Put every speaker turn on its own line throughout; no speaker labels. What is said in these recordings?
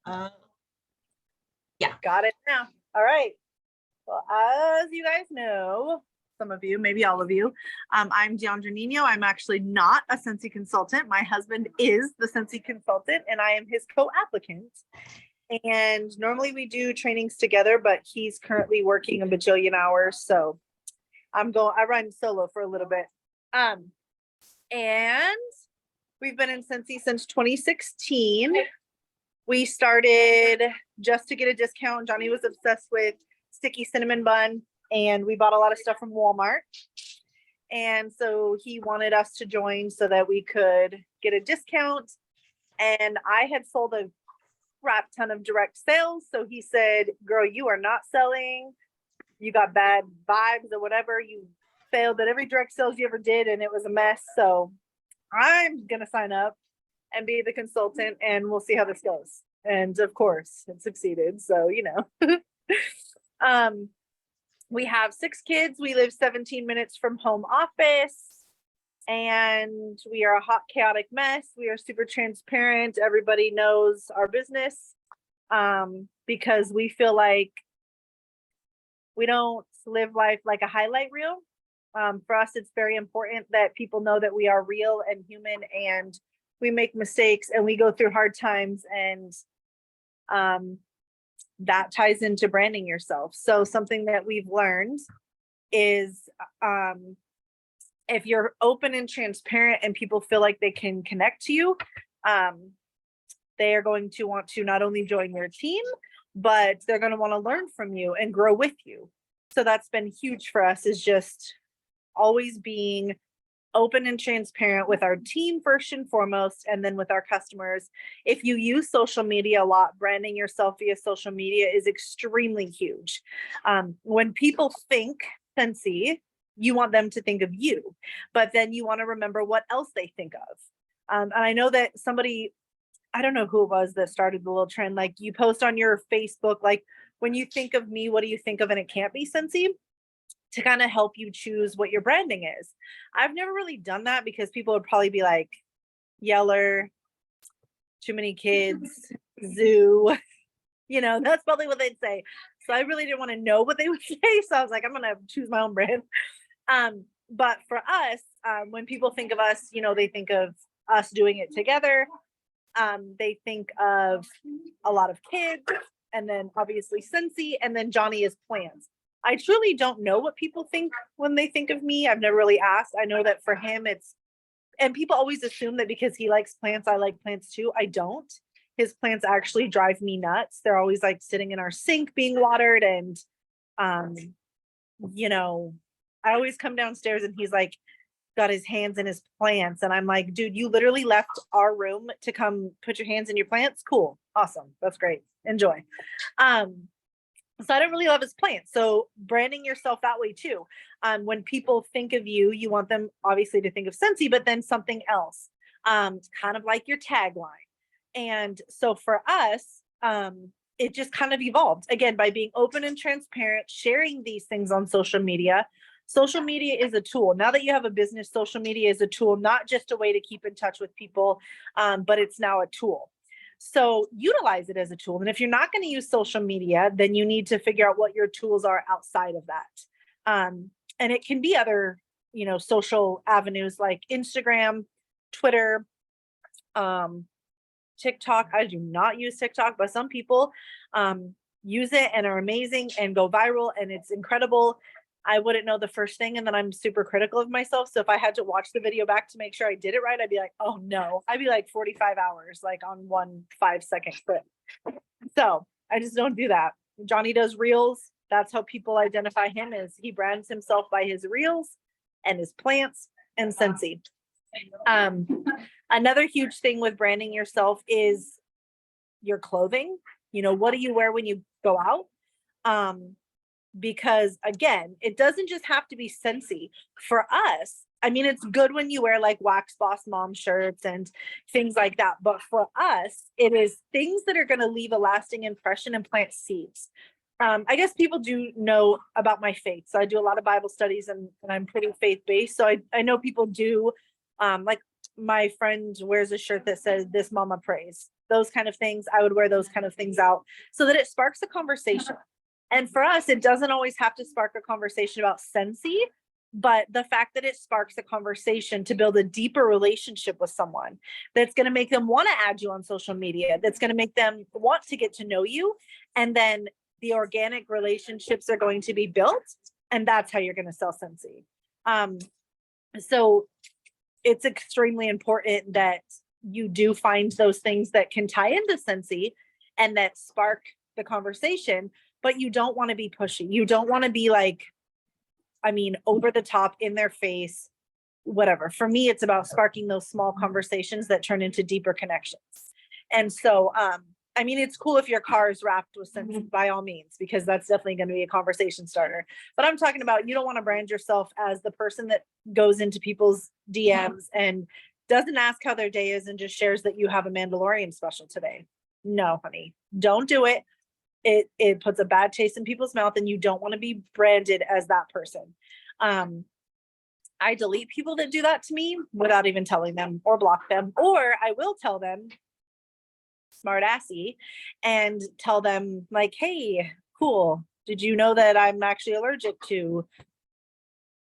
Uh, yeah.
Got it now. All right. Well, as you guys know, some of you, maybe all of you, I'm DeAndra Nino. I'm actually not a Scentsy consultant. My husband is the Scentsy consultant, and I am his co-applicant. And normally we do trainings together, but he's currently working a bajillion hours, so I run solo for a little bit. And we've been in Scentsy since 2016. We started just to get a discount. Johnny was obsessed with sticky cinnamon bun, and we bought a lot of stuff from Walmart. And so he wanted us to join so that we could get a discount. And I had sold a crap ton of direct sales. So he said, girl, you are not selling. You got bad vibes or whatever. You failed at every direct sales you ever did, and it was a mess. So I'm going to sign up and be the consultant, and we'll see how this goes. And of course it succeeded. So, we have 6 kids. We live 17 minutes from home office, and we are a hot, chaotic mess. We are super transparent. Everybody knows our business, because we feel like we don't live life like a highlight reel. For us, it's very important that people know that we are real and human, and we make mistakes and we go through hard times, and that ties into branding yourself. So something that we've learned is if you're open and transparent and people feel like they can connect to you, they are going to want to not only join your team, but they're going to want to learn from you and grow with you. So that's been huge for us, is just always being open and transparent with our team first and foremost, and then with our customers. If you use social media a lot, branding yourself via social media is extremely huge. When people think Scentsy, you want them to think of you, but then you want to remember what else they think of. And I know that somebody, I don't know who it was that started the little trend, like you post on your Facebook, like, when you think of me, what do you think of? And it can't be Scentsy, to kind of help you choose what your branding is. I've never really done that because people would probably be like, Yeller, too many kids, zoo, that's probably what they'd say. So I really didn't want to know what they would say. So I was like, I'm going to choose my own brand. But for us, when people think of us, they think of us doing it together. They think of a lot of kids, and then obviously Scentsy, and then Johnny is plants. I truly don't know what people think when they think of me. I've never really asked. I know that for him, and people always assume that because he likes plants, I like plants too. I don't. His plants actually drive me nuts. They're always like sitting in our sink being watered. And, I always come downstairs and he's like, got his hands in his plants. And I'm like, dude, you literally left our room to come put your hands in your plants. Cool. Awesome. That's great. Enjoy. So I don't really love his plants. So branding yourself that way too. When people think of you, you want them obviously to think of Scentsy, but then something else, kind of like your tagline. And so for us, it just kind of evolved again by being open and transparent, sharing these things on social media. Social media is a tool. Now that you have a business, social media is a tool, not just a way to keep in touch with people, but it's now a tool. So utilize it as a tool. And if you're not going to use social media, then you need to figure out what your tools are outside of that. And it can be other, social avenues like Instagram, Twitter, TikTok. I do not use TikTok, but some people use it and are amazing and go viral, and it's incredible. I wouldn't know the first thing, and then I'm super critical of myself. So if I had to watch the video back to make sure I did it right, I'd be like, oh no, I'd be like 45 hours, like on one 5-second clip. So I just don't do that. Johnny does reels. That's how people identify him, is he brands himself by his reels and his plants and Scentsy. Another huge thing with branding yourself is your clothing. What do you wear when you go out? Because again, it doesn't just have to be Scentsy. For us, I mean, it's good when you wear like Wax Boss mom shirts and things like that. But for us, it is things that are going to leave a lasting impression and plant seeds. I guess people do know about my faith. So I do a lot of Bible studies, and I'm pretty faith-based. So I know people do, like my friend wears a shirt that says, "This mama prays." those kind of things. I would wear those kind of things out so that it sparks a conversation. And for us, it doesn't always have to spark a conversation about Scentsy, but the fact that it sparks a conversation to build a deeper relationship with someone that's going to make them want to add you on social media, that's going to make them want to get to know you. And then the organic relationships are going to be built. And that's how you're going to sell Scentsy. So it's extremely important that you do find those things that can tie into Scentsy and that spark the conversation, but you don't want to be pushy. You don't want to be like, I mean, over the top, in their face, whatever. For me, it's about sparking those small conversations that turn into deeper connections. And so, I mean, it's cool if your car is wrapped with Scentsy, by all means, because that's definitely going to be a conversation starter. But I'm talking about, you don't want to brand yourself as the person that goes into people's DMs and doesn't ask how their day is and just shares that you have a Mandalorian special today. No, honey, don't do it. It puts a bad taste in people's mouth, and you don't want to be branded as that person. I delete people that do that to me without even telling them, or block them, or I will tell them, smart assy, and tell them like, hey, cool, did you know that I'm actually allergic to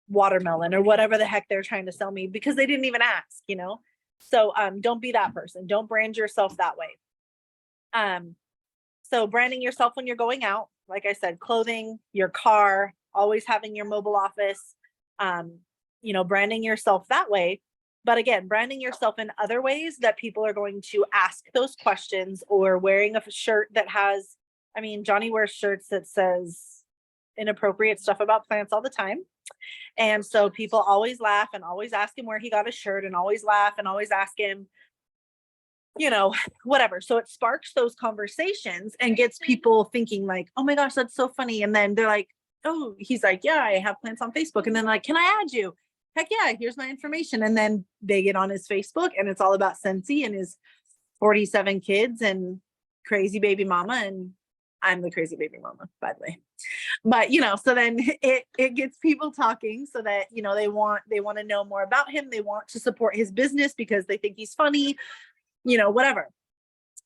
watermelon, or whatever the heck they're trying to sell me, because they didn't even ask, you know? So don't be that person. Don't brand yourself that way. So branding yourself when you're going out, like I said, clothing, your car, always having your mobile office, you know, branding yourself that way. But again, branding yourself in other ways that people are going to ask those questions, or wearing a shirt that has, I mean, Johnny wears shirts that says inappropriate stuff about plants all the time. And so people always laugh and always ask him where he got his shirt, and always laugh and always ask him, you know, whatever. So it sparks those conversations and gets people thinking like, oh my gosh, that's so funny. And then they're like, oh, he's like, yeah, I have plants on Facebook. And then like, can I add you? Heck yeah, here's my information. And then they get on his Facebook, and it's all about Scentsy and his 47 kids and crazy baby mama. And I'm the crazy baby mama, by the way. But, you know, so then it gets people talking, so that, you know, they want to know more about him. They want to support his business because they think he's funny, you know, whatever.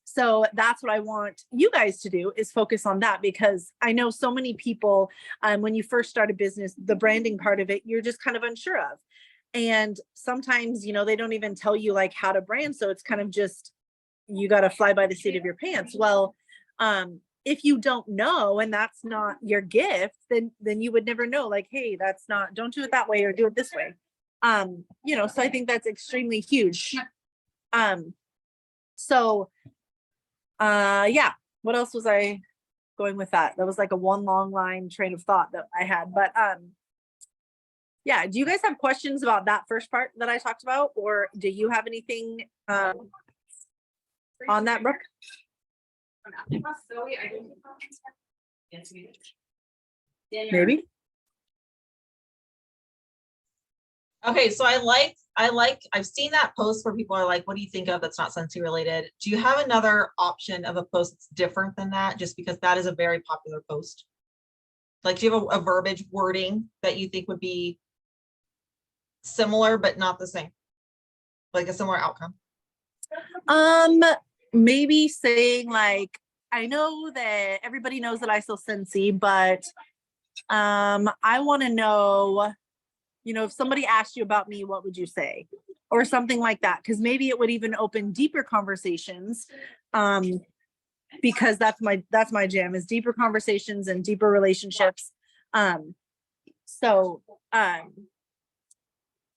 So that's what I want you guys to do, is focus on that, because I know so many people, when you first start a business, the branding part of it, you're just kind of unsure of. And sometimes, you know, they don't even tell you like how to brand. So it's kind of just, you got to fly by the seat of your pants. Well, if you don't know, and that's not your gift, then you would never know, like, hey, that's not, don't do it that way, or do it this way. You know, so I think that's extremely huge. So yeah, what else was I going with that? That was like a one long line train of thought that I had. But yeah, do you guys have questions about that first part that I talked about, or do you have anything on that, Brooke? Maybe.
Okay, so I've seen that post where people are like, what do you think of that's not Scentsy related? Do you have another option of a post that's different than that? Just because that is a very popular post. Like, do you have a verbiage wording that you think would be similar but not the same? Like a similar outcome?
Maybe saying like, I know that everybody knows that I sell Scentsy, but I want to know, you know, if somebody asked you about me, what would you say? Or something like that. Because maybe it would even open deeper conversations. Because that's my jam, is deeper conversations and deeper relationships. So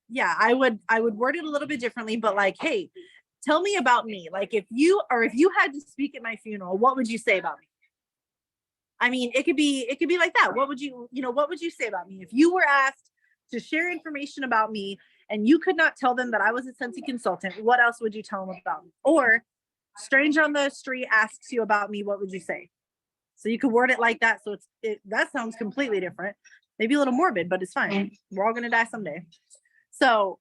yeah, I would word it a little bit differently, but like, hey, tell me about me. Like, if you had to speak at my funeral, what would you say about me? I mean, it could be like that. What would you say about me? If you were asked to share information about me and you could not tell them that I was a Scentsy consultant, what else would you tell them about me? Or stranger on the street asks you about me, what would you say? So you could word it like that. So that sounds completely different. Maybe a little morbid, but it's fine. We're all going to die someday. So,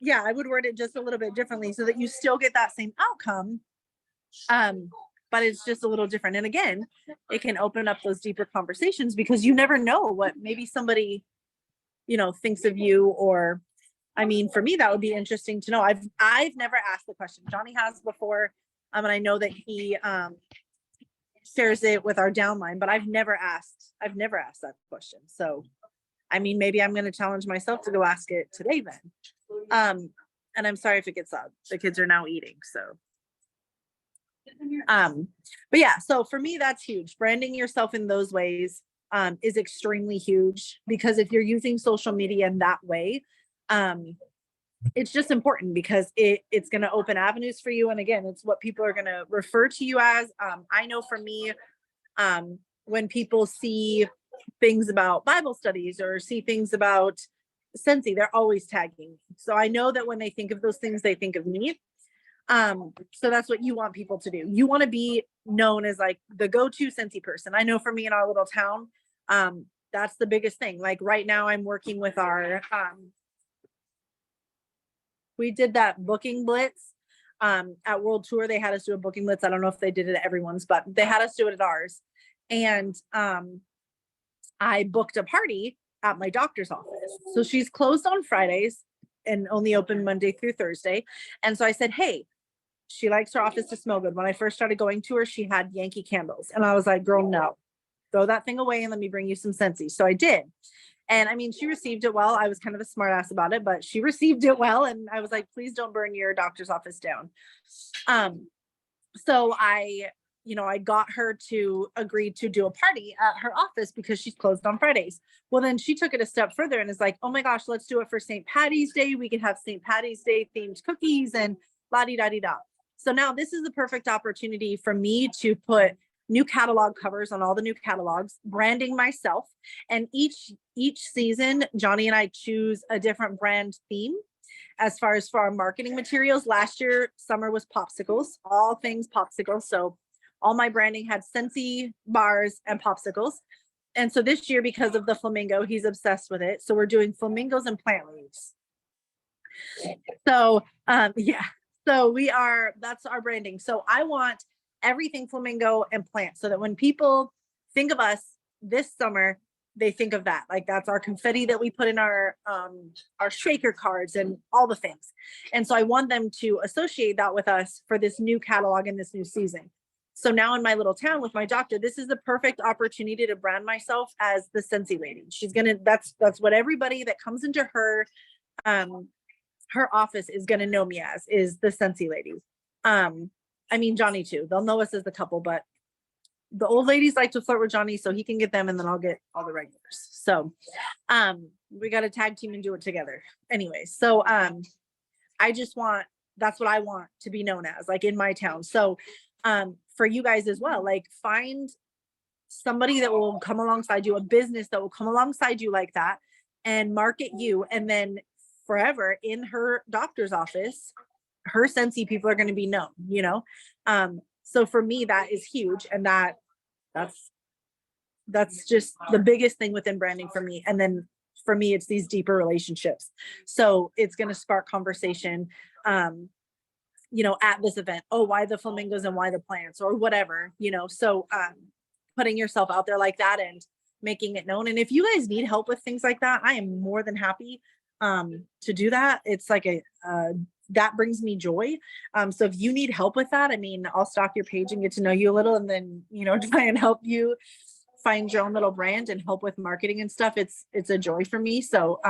yeah, I would word it just a little bit differently so that you still get that same outcome. But it's just a little different. And again, it can open up those deeper conversations, because you never know what maybe somebody, you know, thinks of you. Or, I mean, for me, that would be interesting to know. I've never asked the question. Johnny has before. And I know that he shares it with our downline, but I've never asked that question. So, I mean, maybe I'm going to challenge myself to go ask it today then. And I'm sorry if it gets loud. The kids are now eating, so. But yeah, so for me, that's huge. Branding yourself in those ways is extremely huge, because if you're using social media in that way, it's just important because it's going to open avenues for you. And again, it's what people are going to refer to you as. I know for me, when people see things about Bible studies or see things about Scentsy, they're always tagging me. So I know that when they think of those things, they think of me. So that's what you want people to do. You want to be known as like the go-to Scentsy person. I know for me in our little town, that's the biggest thing. Like right now I'm working with our, we did that booking blitz, at World Tour. They had us do a booking blitz. I don't know if they did it at everyone's, but they had us do it at ours. And, I booked a party at my doctor's office. So she's closed on Fridays and only open Monday through Thursday. And so I said, hey, she likes her office to smell good. When I first started going to her, she had Yankee candles. And I was like, girl, no, throw that thing away and let me bring you some Scentsy. So I did. And I mean, she received it well. I was kind of a smart ass about it, but she received it well. And I was like, please don't burn your doctor's office down. So I got her to agree to do a party at her office because she's closed on Fridays. Well, then she took it a step further and is like, oh my gosh, let's do it for St. Patty's Day. We could have St. Patty's Day themed cookies and la-di-da-di-da. So now this is the perfect opportunity for me to put new catalog covers on all the new catalogs, branding myself. And each season, Johnny and I choose a different brand theme. As far as for our marketing materials, last year, summer was popsicles, all things popsicles. So all my branding had Scentsy bars and popsicles. And so this year, because of the flamingo, he's obsessed with it. So we're doing flamingos and plant leaves. So yeah, so that's our branding. So I want everything flamingo and plant so that when people think of us this summer, they think of that. Like that's our confetti that we put in our shaker cards and all the things. And so I want them to associate that with us for this new catalog and this new season. So now in my little town with my doctor, this is the perfect opportunity to brand myself as the Scentsy lady. She's that's what everybody that comes into her office is gonna know me as, is the Scentsy lady. I mean Johnny too. They'll know us as the couple, but the old ladies like to flirt with Johnny, so he can get them and then I'll get all the regulars. So we got to tag team and do it together. Anyway, so that's what I want to be known as, like in my town. So for you guys as well, like find somebody that will come alongside you, a business that will come alongside you like that and market you. And then forever in her doctor's office, her Scentsy people are going to be known, so for me, that is huge. And that's just the biggest thing within branding for me. And then for me, it's these deeper relationships. So it's going to spark conversation, at this event. Oh, why the flamingos and why the plants or whatever, so putting yourself out there like that and making it known. And if you guys need help with things like that, I am more than happy to do that. It's like that brings me joy. So if you need help with that, I mean, I'll stalk your page and get to know you a little and then, try and help you find your own little brand and help with marketing and stuff. It's a joy for me. So,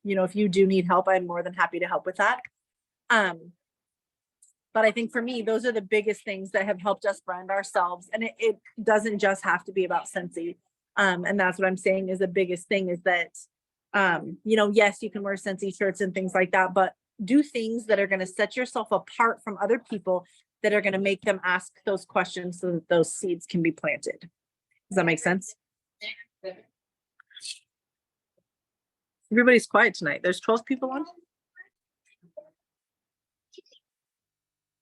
if you do need help, I'm more than happy to help with that. But I think for me, those are the biggest things that have helped us brand ourselves. And it doesn't just have to be about Scentsy. And that's what I'm saying is the biggest thing is that, yes, you can wear Scentsy shirts and things like that, but do things that are going to set yourself apart from other people that are going to make them ask those questions so that those seeds can be planted. Does that make sense? Everybody's quiet tonight. There's 12 people on.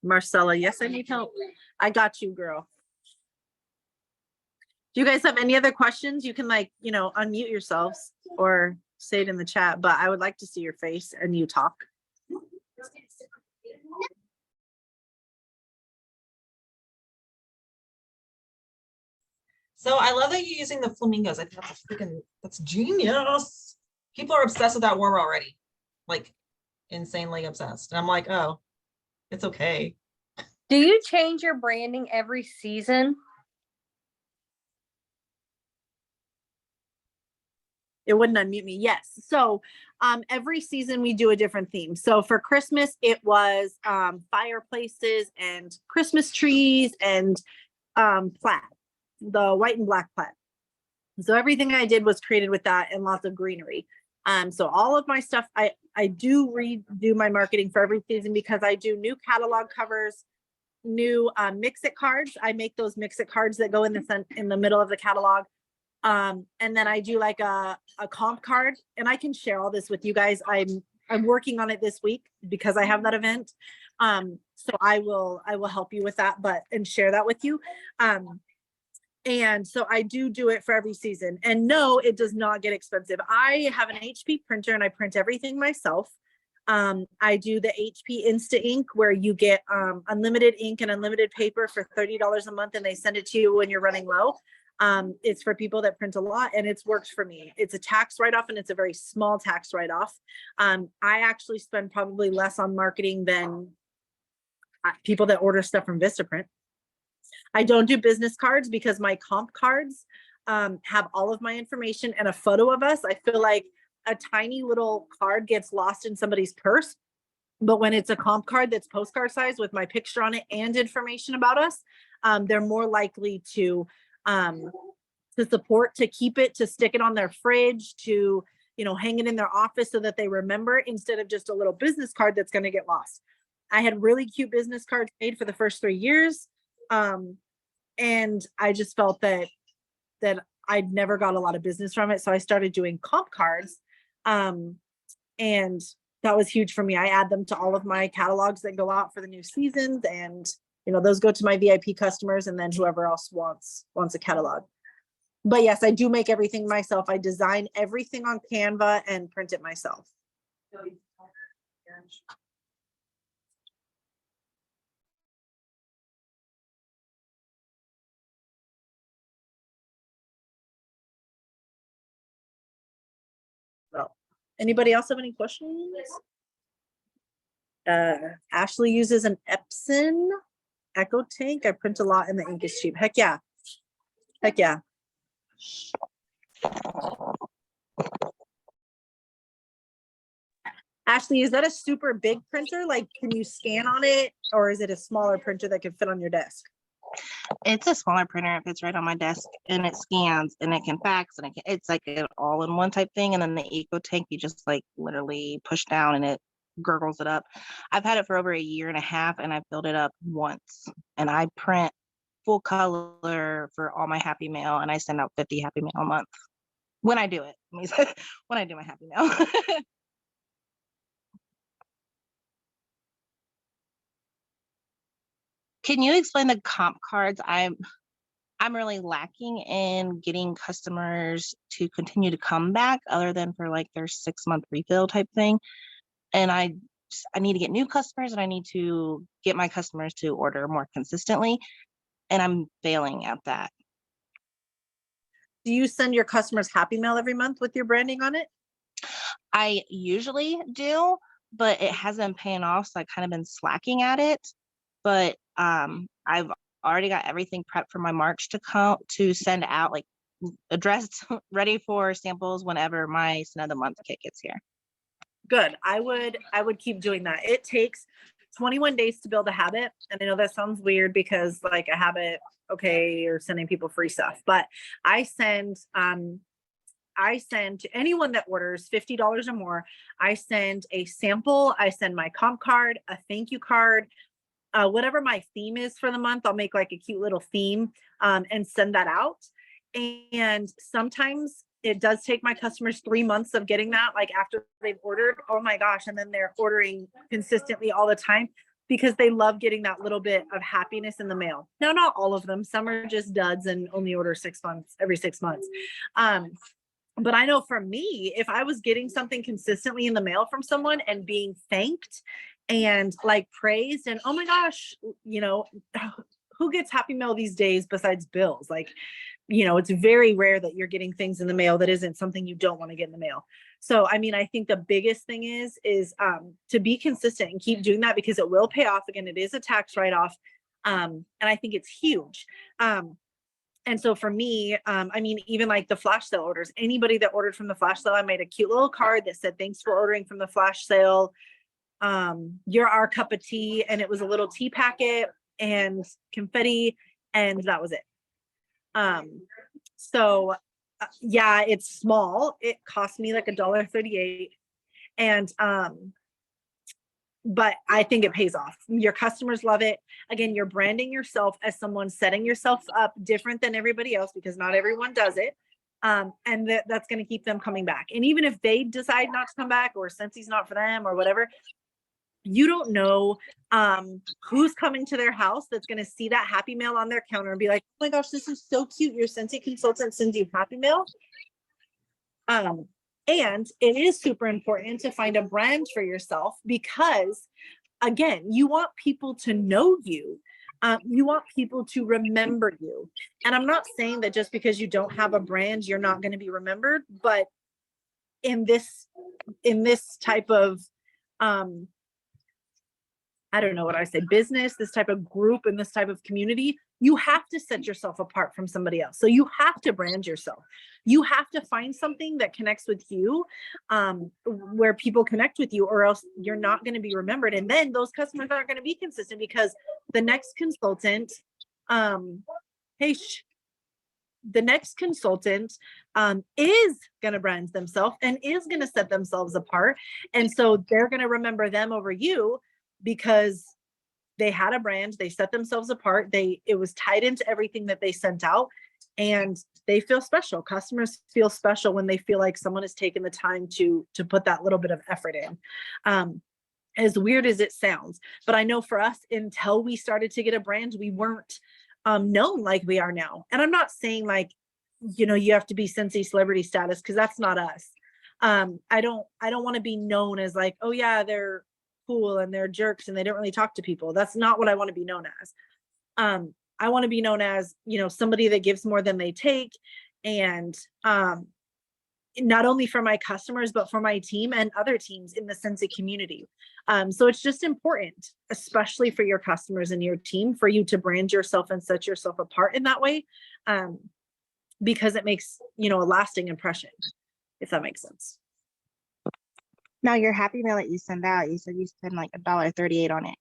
Marcella, yes, I need help. I got you, girl. Do you guys have any other questions? You can unmute yourselves or say it in the chat, but I would like to see your face and you talk.
So I love that you're using the flamingos. I think that's genius. People are obsessed with that word already, like insanely obsessed. And I'm like, oh, it's okay.
Do you change your branding every season?
It wouldn't unmute me. Yes. So every season we do a different theme. So for Christmas, it was fireplaces and Christmas trees and plaid, the white and black plaid. So everything I did was created with that and lots of greenery. So all of my stuff, I do redo my marketing for every season because I do new catalog covers, new mix-it cards. I make those mix-it cards that go in the middle of the catalog. And then I do like a comp card, and I can share all this with you guys. I'm working on it this week because I have that event. So I will help you with that, and share that with you. And so I do it for every season. And no, it does not get expensive. I have an HP printer and I print everything myself. I do the HP Insta Ink where you get unlimited ink and unlimited paper for $30 a month, and they send it to you when you're running low. It's for people that print a lot, and it's worked for me. It's a tax write-off, and it's a very small tax write-off. I actually spend probably less on marketing than people that order stuff from Vistaprint. I don't do business cards because my comp cards have all of my information and a photo of us. I feel like a tiny little card gets lost in somebody's purse. But when it's a comp card that's postcard size with my picture on it and information about us, they're more likely to support, to keep it, to stick it on their fridge, to, hang it in their office so that they remember, instead of just a little business card that's going to get lost. I had really cute business cards made for the first 3 years. And I just felt that I'd never got a lot of business from it. So I started doing comp cards. And that was huge for me. I add them to all of my catalogs that go out for the new seasons, and those go to my VIP customers, and then whoever else wants a catalog. But yes, I do make everything myself. I design everything on Canva and print it myself. Well, anybody else have any questions? Ashley uses an Epson Echo Tank. I print a lot and the ink is cheap. Heck yeah. Heck yeah. Ashley, is that a super big printer? Like, can you scan on it, or is it a smaller printer that can fit on your desk?
It's a smaller printer. It fits right on my desk, and it scans, and it can fax, and it's like an all-in-one type thing. And then the Eco Tank, you just like literally push down and it gurgles it up. I've had it for over 1.5 years, and I filled it up once. And I print full color for all my Happy Mail, and I send out 50 Happy Mail a month when I do it. When I do my Happy Mail. Can you explain the comp cards? I'm really lacking in getting customers to continue to come back, other than for like their 6-month refill type thing. And I need to get new customers, and I need to get my customers to order more consistently. And I'm failing at that.
Do you send your customers Happy Mail every month with your branding on it?
I usually do, but it hasn't been paying off. So I kind of been slacking at it. But I've already got everything prepped for my March to send out, like addressed, ready for samples whenever my Scent of the Month kit gets here.
Good. I would keep doing that. It takes 21 days to build a habit. And I know that sounds weird because like a habit, okay, you're sending people free stuff, but I send to anyone that orders $50 or more, I send a sample, I send my comp card, a thank you card, whatever my theme is for the month. I'll make like a cute little theme and send that out. And sometimes it does take my customers 3 months of getting that, like after they've ordered, oh my gosh. And then they're ordering consistently all the time because they love getting that little bit of happiness in the mail. No, not all of them. Some are just duds and only order every 6 months. But I know for me, if I was getting something consistently in the mail from someone and being thanked and like praised, and oh my gosh, who gets Happy Mail these days besides bills? Like, it's very rare that you're getting things in the mail that isn't something you don't want to get in the mail. So, I mean, I think the biggest thing is to be consistent and keep doing that, because it will pay off. Again, it is a tax write-off. And I think it's huge. And so for me, I mean, even like the flash sale orders, anybody that ordered from the flash sale, I made a cute little card that said, thanks for ordering from the flash sale. You're our cup of tea. And it was a little tea packet and confetti, and that was it. So yeah, it's small. It cost me like $1.38. And, but I think it pays off. Your customers love it. Again, you're branding yourself as someone setting yourself up different than everybody else, because not everyone does it. And that's going to keep them coming back. And even if they decide not to come back, or Scentsy's not for them or whatever, you don't know who's coming to their house that's going to see that happy mail on their counter and be like, oh my gosh, this is so cute. Your Scentsy consultant sends you happy mail. And it is super important to find a brand for yourself, because again, you want people to know you. You want people to remember you. And I'm not saying that just because you don't have a brand, you're not going to be remembered, but in this type of, I don't know what I say, business, this type of group and this type of community, you have to set yourself apart from somebody else. So you have to brand yourself. You have to find something that connects with you, where people connect with you, or else you're not going to be remembered. And then those customers aren't going to be consistent, because the next consultant, the next consultant is going to brand themselves and is going to set themselves apart. And so they're going to remember them over you, because they had a brand, they set themselves apart, it was tied into everything that they sent out, and they feel special. Customers feel special when they feel like someone has taken the time to put that little bit of effort in. As weird as it sounds, but I know for us, until we started to get a brand, we weren't known like we are now. And I'm not saying like, you have to be Scentsy celebrity status, because that's not us. I don't want to be known as like, oh yeah, they're cool and they're jerks and they don't really talk to people. That's not what I want to be known as. I want to be known as, somebody that gives more than they take. And not only for my customers, but for my team and other teams in the Scentsy community. So it's just important, especially for your customers and your team, for you to brand yourself and set yourself apart in that way, because it makes, a lasting impression, if that makes sense.
Now, your happy mail that you send out, you said you spend like $1.38 on it.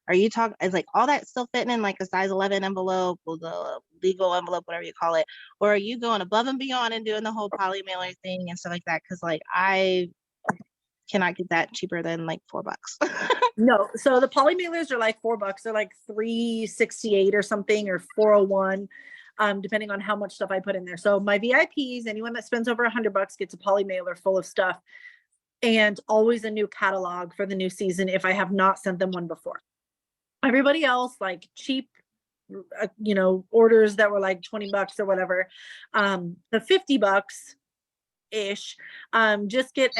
Are you talking, is like all that still fitting in like a size 11 envelope or the legal envelope, whatever you call it? Or are you going above and beyond and doing the whole poly mailer thing and stuff like that? Because like I cannot get that cheaper than like $4.
No, so the poly mailers are like $4. They're like $3.68 or something, or $4.01. Depending on how much stuff I put in there. So my VIPs, anyone that spends over $100 gets a poly mailer full of stuff, and always a new catalog for the new season if I have not sent them one before. Everybody else, like cheap, orders that were like $20 or whatever, the $50 ish, just get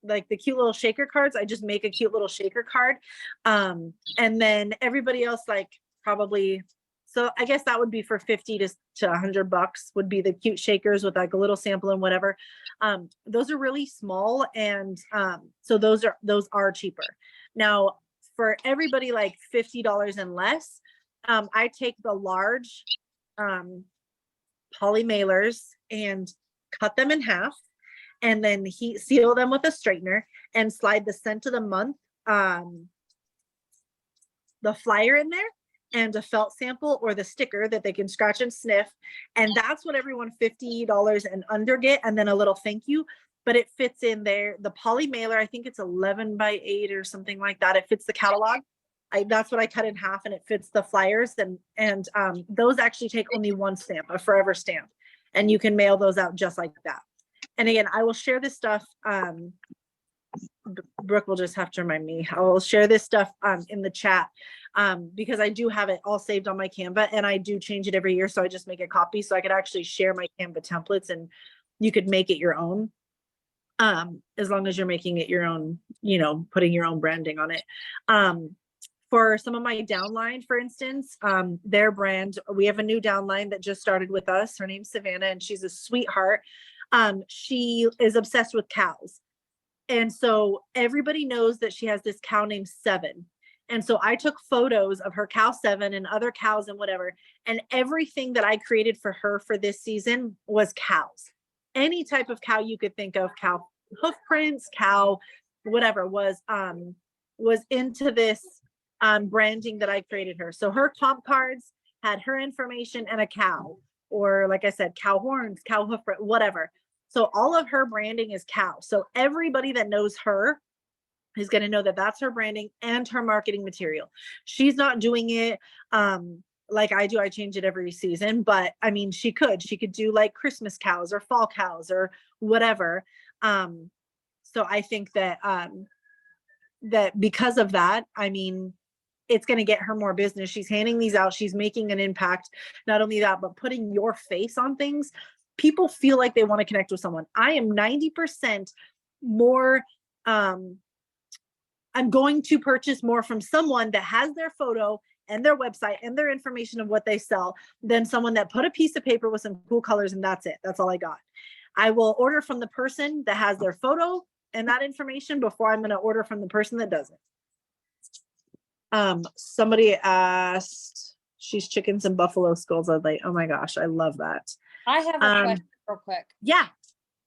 like the cute little shaker cards. I just make a cute little shaker card. And then everybody else, like probably, so I guess that would be for $50 to $100 would be the cute shakers with like a little sample and whatever. Those are really small. And so those are cheaper. Now for everybody like $50 and less, I take the large poly mailers and cut them in half, and then seal them with a straightener and slide the scent of the month, the flyer in there, and a felt sample or the sticker that they can scratch and sniff. And that's what everyone $50 and under get, and then a little thank you. But it fits in there. The poly mailer, I think it's 11x8 or something like that. It fits the catalog. That's what I cut in half, and it fits the flyers. And those actually take only one stamp, a forever stamp, and you can mail those out just like that. And again, I will share this stuff. Brooke will just have to remind me. I will share this stuff in the chat, because I do have it all saved on my Canva, and I do change it every year. So I just make a copy so I could actually share my Canva templates, and you could make it your own, as long as you're making it your own, putting your own branding on it. For some of my downline, for instance, their brand, we have a new downline that just started with us. Her name's Savannah, and she's a sweetheart. She is obsessed with cows. And so everybody knows that she has this cow named Seven. And so I took photos of her cow 7 and other cows and whatever. And everything that I created for her for this season was cows. Any type of cow you could think of, cow hoof prints, cow, whatever was into this branding that I created her. So her comp cards had her information and a cow, or like I said, cow horns, cow hoof print, whatever. So all of her branding is cow. So everybody that knows her is going to know that that's her branding and her marketing material. She's not doing it like I do. I change it every season, but I mean, she could do like Christmas cows or fall cows or whatever. So I think that that because of that, I mean, it's going to get her more business. She's handing these out. She's making an impact. Not only that, but putting your face on things. People feel like they want to connect with someone. I am 90% more, I'm going to purchase more from someone that has their photo and their website and their information of what they sell than someone that put a piece of paper with some cool colors and that's it. That's all I got. I will order from the person that has their photo and that information before I'm going to order from the person that doesn't. Somebody asked, she's chickens and buffalo skulls. I was like, oh my gosh, I love that.
I have a question real quick.
Yeah.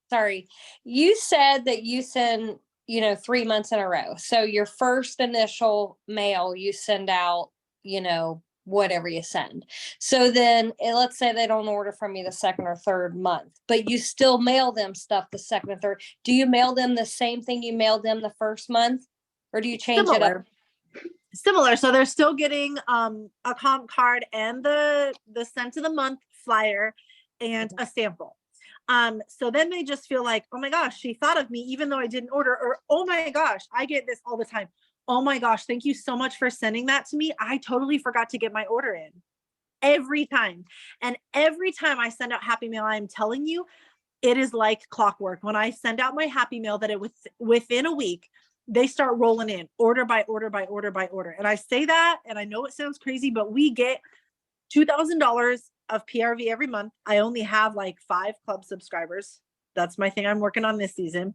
Sorry. You said that you send, 3 months in a row. So your first initial mail, you send out, whatever you send. So then let's say they don't order from you the second or third month, but you still mail them stuff the second or third. Do you mail them the same thing you mailed them the first month, or do you change it up?
Similar. So they're still getting a comp card and the scent of the month flyer and a sample. So then they just feel like, oh my gosh, she thought of me even though I didn't order, or oh my gosh, I get this all the time. Oh my gosh, thank you so much for sending that to me. I totally forgot to get my order in. Every time. And every time I send out Happy Mail, I'm telling you, it is like clockwork. When I send out my Happy Mail, that it was within a week, they start rolling in order by order by order by order. And I say that, and I know it sounds crazy, but we get $2,000 of PRV every month. I only have like 5 club subscribers. That's my thing I'm working on this season.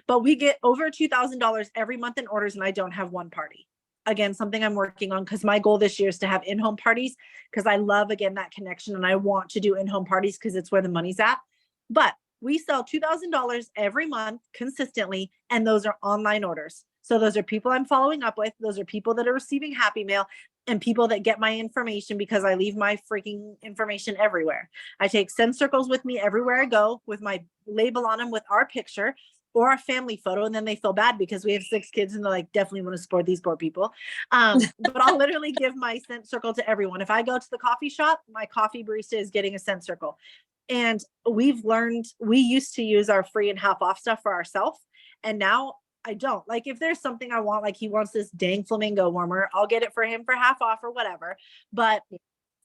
But we get over $2,000 every month in orders, and I don't have one party. Again, something I'm working on, because my goal this year is to have in-home parties, because I love, again, that connection, and I want to do in-home parties because it's where the money's at. But we sell $2,000 every month consistently, and those are online orders. So those are people I'm following up with. Those are people that are receiving Happy Mail, and people that get my information because I leave my freaking information everywhere. I take scent circles with me everywhere I go with my label on them with our picture or a family photo. And then they feel bad because we have 6 kids and they're like, definitely want to support these poor people. But I'll literally give my scent circle to everyone. If I go to the coffee shop, my coffee barista is getting a scent circle. And we've learned, we used to use our free and half off stuff for ourselves. And now I don't. Like, if there's something I want, like he wants this dang flamingo warmer, I'll get it for him for half off or whatever. But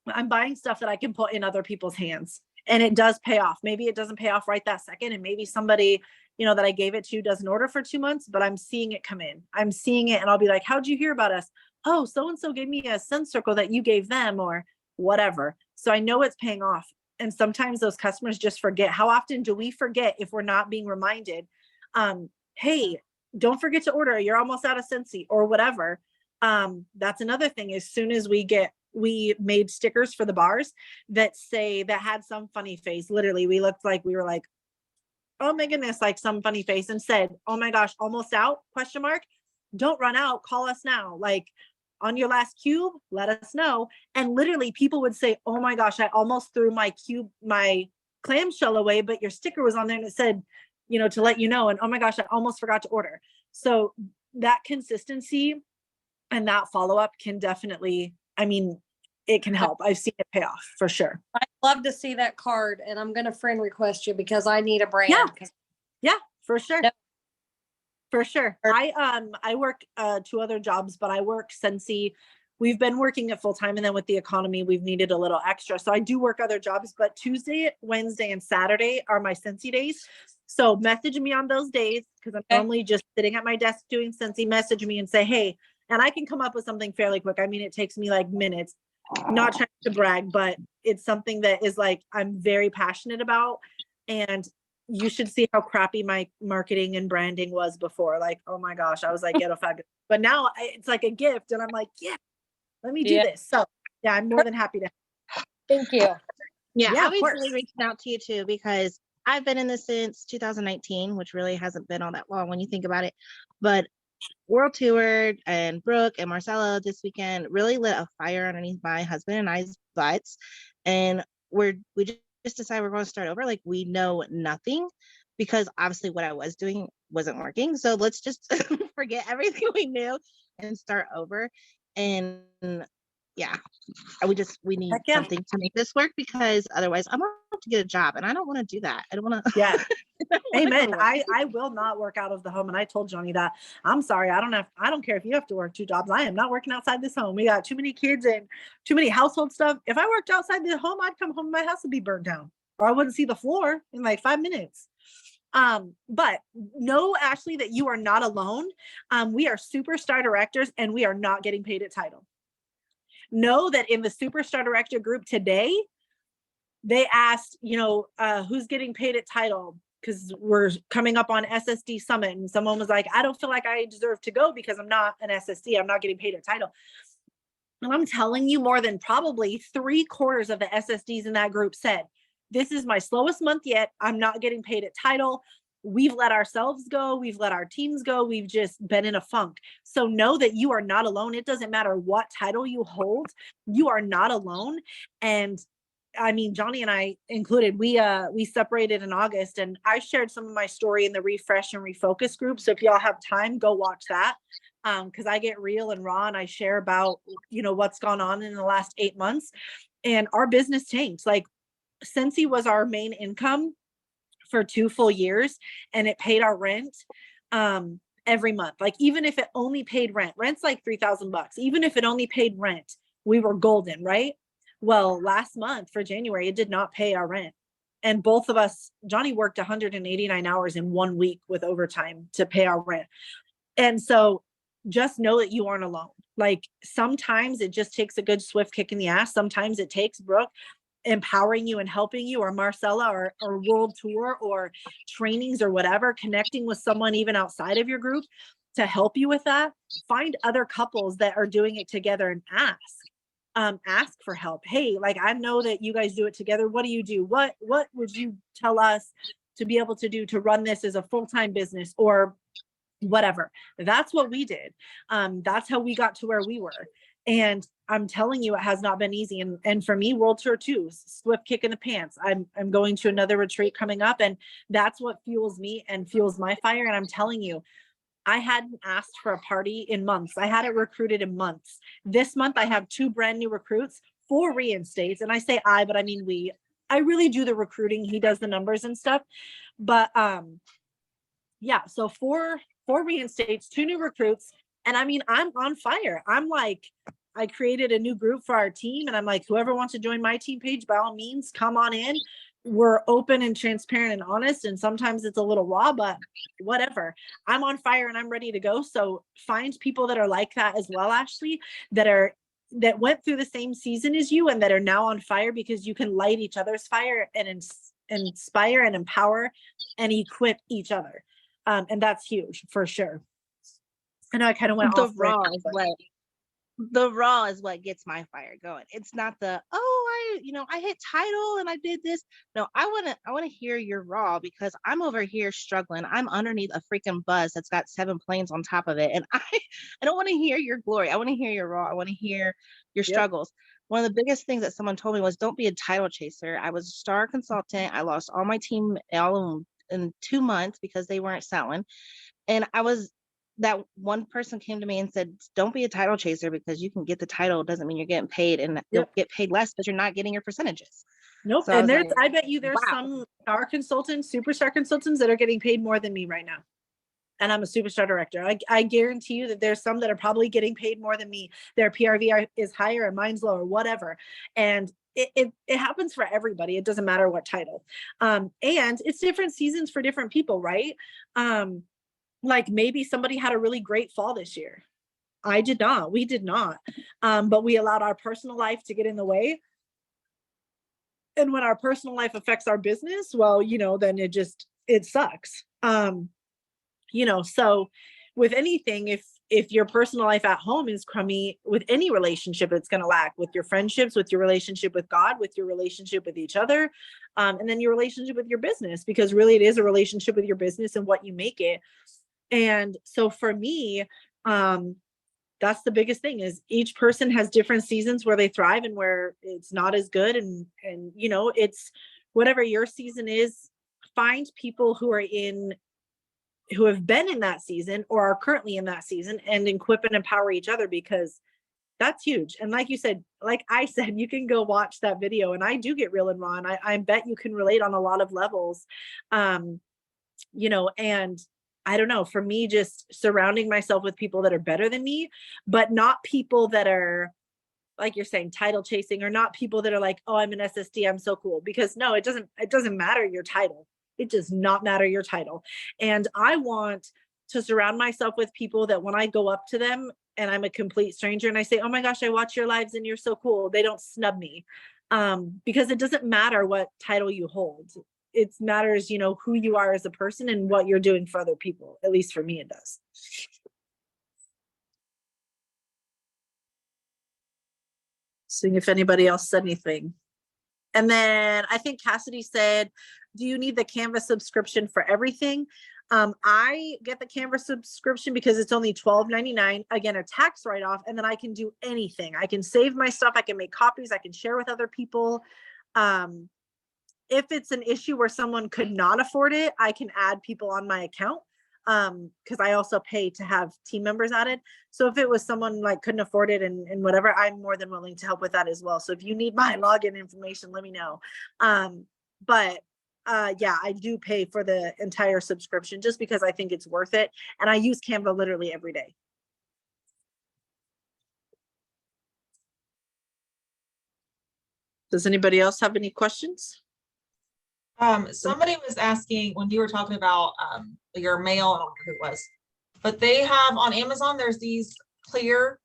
I'm buying stuff that I can put in other people's hands, and it does pay off. Maybe it doesn't pay off right that second, and maybe somebody, that I gave it to doesn't order for 2 months, but I'm seeing it come in. I'm seeing it, and I'll be like, how'd you hear about us? Oh, so-and-so gave me a scent circle that you gave them or whatever. So I know it's paying off. And sometimes those customers just forget. How often do we forget if we're not being reminded? Hey, don't forget to order. You're almost out of Scentsy or whatever. That's another thing. As soon as we made stickers for the bars that had some funny face. Literally, we looked like we were like, oh my goodness, like some funny face, and said, oh my gosh, almost out, ? Don't run out. Call us now. Like, on your last cube, let us know. And literally people would say, oh my gosh, I almost threw my clamshell away, but your sticker was on there and it said, to let you know. And oh my gosh, I almost forgot to order. So that consistency and that follow-up can definitely, it can help. I've seen it pay off for sure.
I'd love to see that card, and I'm going to friend request you because I need a brand.
Yeah, for sure.
Yep.
For sure. I work 2 other jobs, but I work Scentsy. We've been working it full time, and then with the economy, we've needed a little extra. So I do work other jobs, but Tuesday, Wednesday, and Saturday are my Scentsy days. So message me on those days, because I'm normally just sitting at my desk doing Scentsy. Message me and say, hey, and I can come up with something fairly quick. It takes me like minutes. Not trying to brag, but it's something that is like I'm very passionate about. And you should see how crappy my marketing and branding was before. Like, oh my gosh, I was like ghetto fabulous. But now it's like a gift, and I'm like, yeah, let me do
Yeah.
this. So yeah, I'm more than happy to.
Thank you.
Yeah,
Yeah,
I
of
was
course.
really reaching out to you too because I've been in this since 2019, which really hasn't been all that long when you think about it. But World Toured and Brooke and Marcella this weekend really lit a fire underneath my husband and I's butts. And we just decided we're going to start over. Like, we know nothing because obviously what I was doing wasn't working. So let's just forget everything we knew and start over. And yeah, we need
Heck yeah.
something to make this work because otherwise I'm gonna have to get a job and I don't want to do that. I don't want to.
Yeah. Amen.
Go to work.
I will not work out of the home. And I told Johnny that. I'm sorry. I don't care if you have to work 2 jobs. I am not working outside this home. We got too many kids and too many household stuff. If I worked outside the home, I'd come home, my house would be burned down, or I wouldn't see the floor in like 5 minutes. But know, Ashley, that you are not alone. We are superstar directors and we are not getting paid at title. Know that in the superstar director group today, they asked, who's getting paid at title, because we're coming up on SSD Summit, and someone was like, I don't feel like I deserve to go because I'm not an SSD. I'm not getting paid at title. And I'm telling you, more than probably 3/4 of the SSDs in that group said, this is my slowest month yet. I'm not getting paid at title. We've let ourselves go. We've let our teams go. We've just been in a funk. So know that you are not alone. It doesn't matter what title you hold. You are not alone. And I mean, Johnny and I included, we separated in August, and I shared some of my story in the Refresh and Refocus group. So if y'all have time, go watch that. Because I get real and raw and I share about, what's gone on in the last 8 months, and our business tanked. Like, Scentsy was our main income for 2 full years, and it paid our rent every month. Like, even if it only paid rent's like $3,000. Even if it only paid rent, we were golden, right? Well, last month for January, it did not pay our rent. And both of us, Johnny worked 189 hours in 1 week with overtime to pay our rent. And so just know that you aren't alone. Like, sometimes it just takes a good swift kick in the ass. Sometimes it takes Brooke empowering you and helping you, or Marcella, or World Tour, or trainings, or whatever, connecting with someone even outside of your group to help you with that. Find other couples that are doing it together and ask for help. Hey, like, I know that you guys do it together. What do you do? What would you tell us to be able to do to run this as a full-time business, or whatever? That's what we did. That's how we got to where we were. And I'm telling you, it has not been easy. And for me, World Tour 2, swift kick in the pants. I'm going to another retreat coming up, and that's what fuels me and fuels my fire. And I'm telling you, I hadn't asked for a party in months. I hadn't recruited in months. This month, I have 2 brand new recruits, 4 reinstates. And I say I, but I mean we. I really do the recruiting. He does the numbers and stuff. But yeah, so 4 reinstates, 2 new recruits. And I mean, I'm on fire. I'm like, I created a new group for our team, and I'm like, whoever wants to join my team page, by all means, come on in. We're open and transparent and honest, and sometimes it's a little raw, but whatever. I'm on fire and I'm ready to go. So find people that are like that as well, Ashley, that went through the same season as you and that are now on fire, because you can light each other's fire and inspire and empower and equip each other. And that's huge for sure. I know I kind of went off.
The raw is what gets my fire going. It's not the, I hit title and I did this. No, I want to hear your raw, because I'm over here struggling. I'm underneath a freaking bus that's got 7 planes on top of it. And I don't want to hear your glory. I want to hear your raw. I want to hear your struggles. One of the biggest things that someone told me was, don't be a title chaser. I was a star consultant. I lost all my team all in 2 months because they weren't selling. And that one person came to me and said, don't be a title chaser, because you can get the title. Doesn't mean you're getting paid, and you'll get paid less, but you're not getting your percentages.
Nope.
So
And I bet you there's some star consultants, superstar consultants that are getting paid more than me right now. And I'm a superstar director. I guarantee you that there's some that are probably getting paid more than me. Their PRV is higher and mine's lower, whatever. And it happens for everybody. It doesn't matter what title. And it's different seasons for different people, right? Like, maybe somebody had a really great fall this year. I did not. We did not. But we allowed our personal life to get in the way. And when our personal life affects our business, well, then it sucks. You know, so with anything, if your personal life at home is crummy, with any relationship, it's going to lack, with your friendships, with your relationship with God, with your relationship with each other, and then your relationship with your business, because really it is a relationship with your business and what you make it. And so for me, that's the biggest thing, is each person has different seasons where they thrive and where it's not as good. And, you know, it's whatever your season is, find people who have been in that season or are currently in that season, and equip and empower each other, because that's huge. And like you said, like I said, you can go watch that video, and I do get real and raw, and I bet you can relate on a lot of levels. You know, and I don't know, for me, just surrounding myself with people that are better than me, but not people that are, like you're saying, title chasing, or not people that are like, oh, I'm an SSD, I'm so cool. Because no, it doesn't matter your title. It does not matter your title. And I want to surround myself with people that when I go up to them and I'm a complete stranger and I say, oh my gosh, I watch your lives and you're so cool, they don't snub me. Because it doesn't matter what title you hold. It matters, you know, who you are as a person and what you're doing for other people. At least for me, it does. Seeing if anybody else said anything. And then I think Cassidy said, do you need the Canva subscription for everything? I get the Canva subscription because it's only $12.99. Again, a tax write-off, and then I can do anything. I can save my stuff. I can make copies. I can share with other people. If it's an issue where someone could not afford it, I can add people on my account, because I also pay to have team members added. So if it was someone like couldn't afford it and whatever, I'm more than willing to help with that as well. So if you need my login information, let me know. Yeah, I do pay for the entire subscription just because I think it's worth it. And I use Canva literally every day. Does anybody else have any questions?
Somebody was asking when you were talking about your mail, I don't know who it was, but they have on Amazon, there's these clear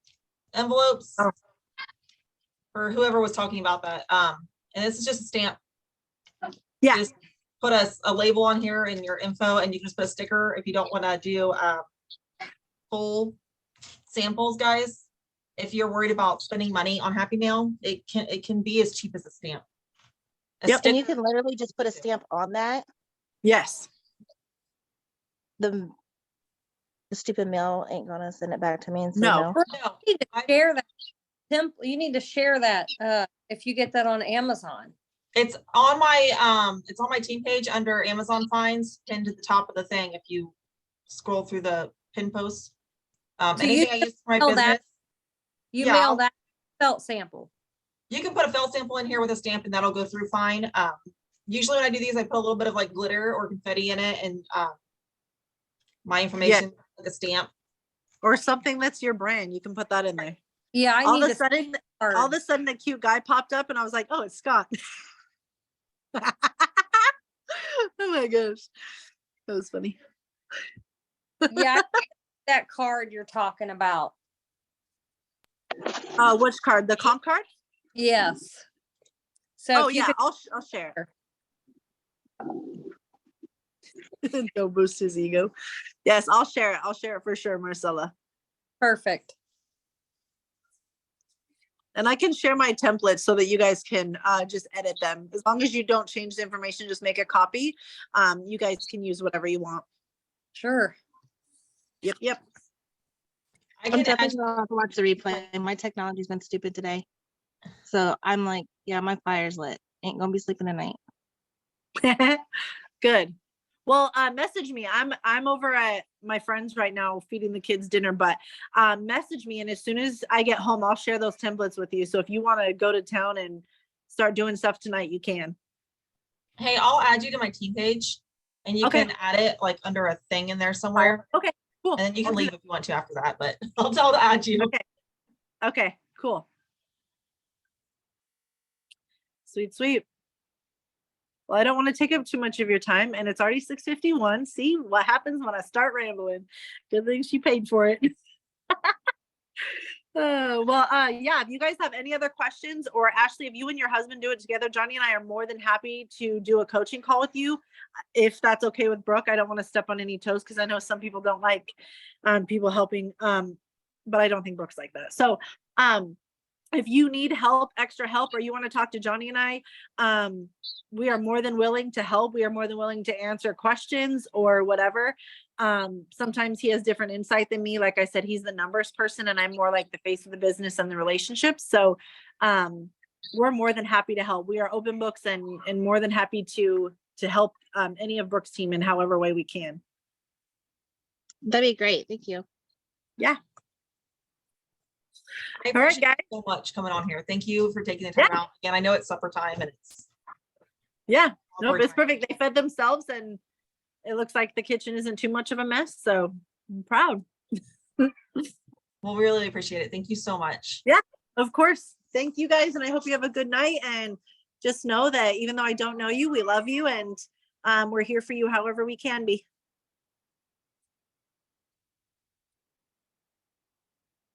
envelopes for whoever was talking about that. And this is just a stamp.
Yeah.
Just put a label on here and your info, and you can just put a sticker if you don't want to do full samples, guys. If you're worried about spending money on Happy Mail, it can be as cheap as a stamp.
Yep, and you can literally just put a stamp on that.
Yes.
The stupid mail ain't gonna send it back to me and say
No.
You need to share that. You need to share that if you get that on Amazon.
It's on my team page under Amazon finds, pinned to the top of the thing. If you scroll through the pin posts,
So
anything I use for my business.
You mail that felt sample.
You can put a felt sample in here with a stamp, and that'll go through fine. Usually when I do these, I put a little bit of like glitter or confetti in it, and my information, like a stamp
or something that's your brand. You can put that in there.
Yeah,
all of a sudden a cute guy popped up, and I was like, oh, it's Scott. Oh my gosh, that was funny.
Yeah, that card you're talking about.
Which card? The comp card?
Yes. So
yeah, I'll share it. Don't boost his ego. Yes, I'll share it. I'll share it for sure, Marcella.
Perfect.
And I can share my templates so that you guys can just edit them. As long as you don't change the information, just make a copy. You guys can use whatever you want.
Sure.
Yep.
I'm definitely gonna have to watch the replay. My technology's been stupid today. So I'm like, yeah, my fire's lit. Ain't gonna be sleeping tonight.
Good. Well, message me. I'm over at my friends right now feeding the kids dinner, but message me, and as soon as I get home, I'll share those templates with you. So if you want to go to town and start doing stuff tonight, you can.
Hey, I'll add you to my team page, and you can add it like under a thing in there somewhere.
Okay, cool.
And then you can leave if you want to after that, but I'll tell to add you.
Okay, cool. Sweet. Well, I don't want to take up too much of your time, and it's already 6:51. See what happens when I start rambling. Good thing she paid for it. Yeah, if you guys have any other questions, or Ashley, if you and your husband do it together, Johnny and I are more than happy to do a coaching call with you. If that's okay with Brooke, I don't want to step on any toes because I know some people don't like people helping. But I don't think Brooke's like that. So if you need help, extra help, or you want to talk to Johnny and I, we are more than willing to help. We are more than willing to answer questions or whatever. Sometimes he has different insight than me. Like I said, he's the numbers person and I'm more like the face of the business and the relationships. So we're more than happy to help. We are open books and more than happy to help any of Brooke's team in however way we can.
That'd be great. Thank you.
Yeah.
I
All right,
appreciate
guys.
you so much coming on here. Thank you for taking the time out. Again, I know it's supper time and it's
Nope, it's perfect. They fed themselves and it looks like the kitchen isn't too much of a mess. So I'm proud.
Well, we really appreciate it. Thank you so much.
Yeah, of course. Thank you guys. And I hope you have a good night. And just know that even though I don't know you, we love you and we're here for you however we can be.